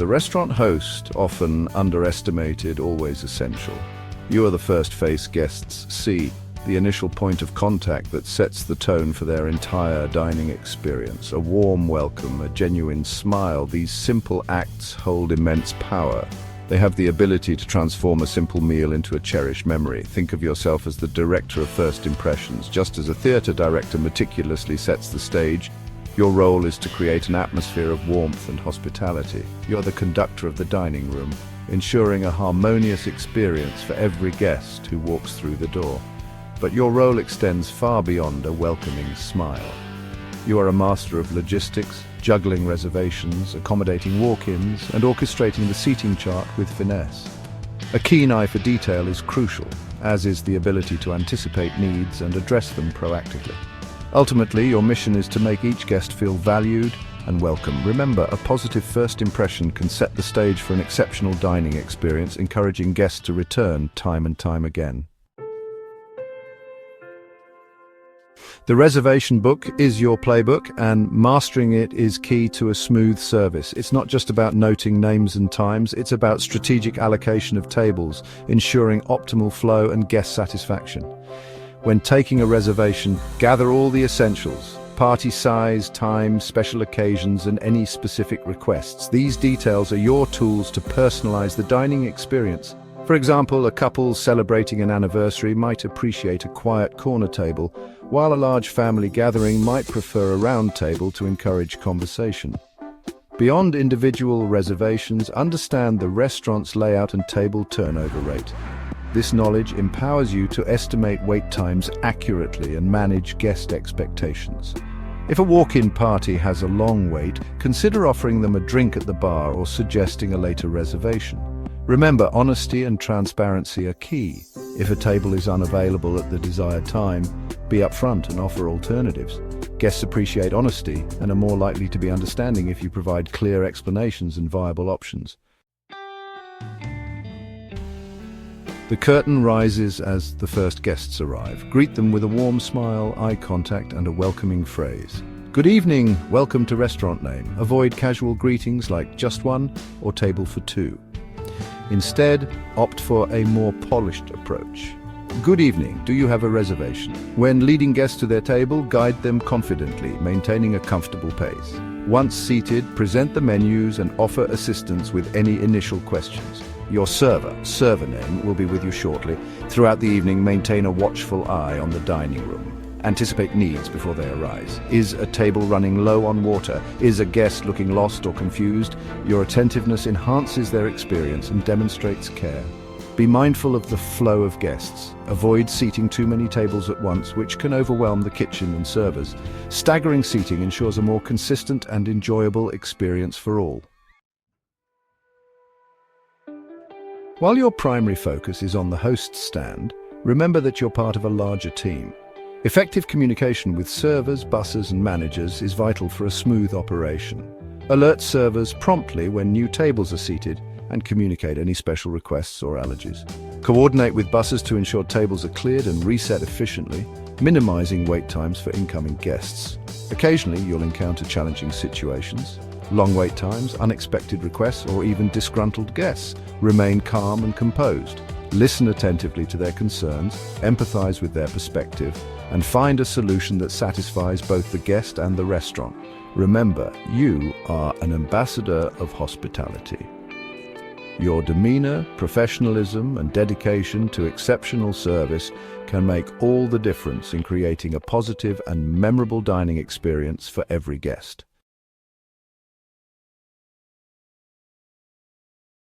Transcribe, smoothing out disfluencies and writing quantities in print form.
The restaurant host, often underestimated, always essential. You are the first face guests see, the initial point of contact that sets the tone for their entire dining experience. A warm welcome, a genuine smile, these simple acts hold immense power. They have the ability to transform a simple meal into a cherished memory. Think of yourself as the director of first impressions. Just as a theater director meticulously sets the stage, your role is to create an atmosphere of warmth and hospitality. You're the conductor of the dining room, ensuring a harmonious experience for every guest who walks through the door. But your role extends far beyond a welcoming smile. You are a master of logistics, juggling reservations, accommodating walk-ins, and orchestrating the seating chart with finesse. A keen eye for detail is crucial, as is the ability to anticipate needs and address them proactively. Ultimately, your mission is to make each guest feel valued and welcome. Remember, a positive first impression can set the stage for an exceptional dining experience, encouraging guests to return time and time again. The reservation book is your playbook, and mastering it is key to a smooth service. It's not just about noting names and times, it's about strategic allocation of tables, ensuring optimal flow and guest satisfaction. When taking a reservation, gather all the essentials: party size, time, special occasions, and any specific requests. These details are your tools to personalize the dining experience. For example, a couple celebrating an anniversary might appreciate a quiet corner table, while a large family gathering might prefer a round table to encourage conversation. Beyond individual reservations, understand the restaurant's layout and table turnover rate. This knowledge empowers you to estimate wait times accurately and manage guest expectations. If a walk-in party has a long wait, consider offering them a drink at the bar or suggesting a later reservation. Remember, honesty and transparency are key. If a table is unavailable at the desired time, be upfront and offer alternatives. Guests appreciate honesty and are more likely to be understanding if you provide clear explanations and viable options. The curtain rises as the first guests arrive. Greet them with a warm smile, eye contact, and a welcoming phrase. Good evening, welcome to restaurant name. Avoid casual greetings like just one or table for two. Instead, opt for a more polished approach. Good evening, do you have a reservation? When leading guests to their table, guide them confidently, maintaining a comfortable pace. Once seated, present the menus and offer assistance with any initial questions. Your server name, will be with you shortly. Throughout the evening, maintain a watchful eye on the dining room. Anticipate needs before they arise. Is a table running low on water? Is a guest looking lost or confused? Your attentiveness enhances their experience and demonstrates care. Be mindful of the flow of guests. Avoid seating too many tables at once, which can overwhelm the kitchen and servers. Staggering seating ensures a more consistent and enjoyable experience for all. While your primary focus is on the host stand, remember that you're part of a larger team. Effective communication with servers, bussers, and managers is vital for a smooth operation. Alert servers promptly when new tables are seated and communicate any special requests or allergies. Coordinate with bussers to ensure tables are cleared and reset efficiently, minimizing wait times for incoming guests. Occasionally, you'll encounter challenging situations. Long wait times, unexpected requests, or even disgruntled guests. Remain calm and composed. Listen attentively to their concerns, empathize with their perspective, and find a solution that satisfies both the guest and the restaurant. Remember, you are an ambassador of hospitality. Your demeanor, professionalism, and dedication to exceptional service can make all the difference in creating a positive and memorable dining experience for every guest.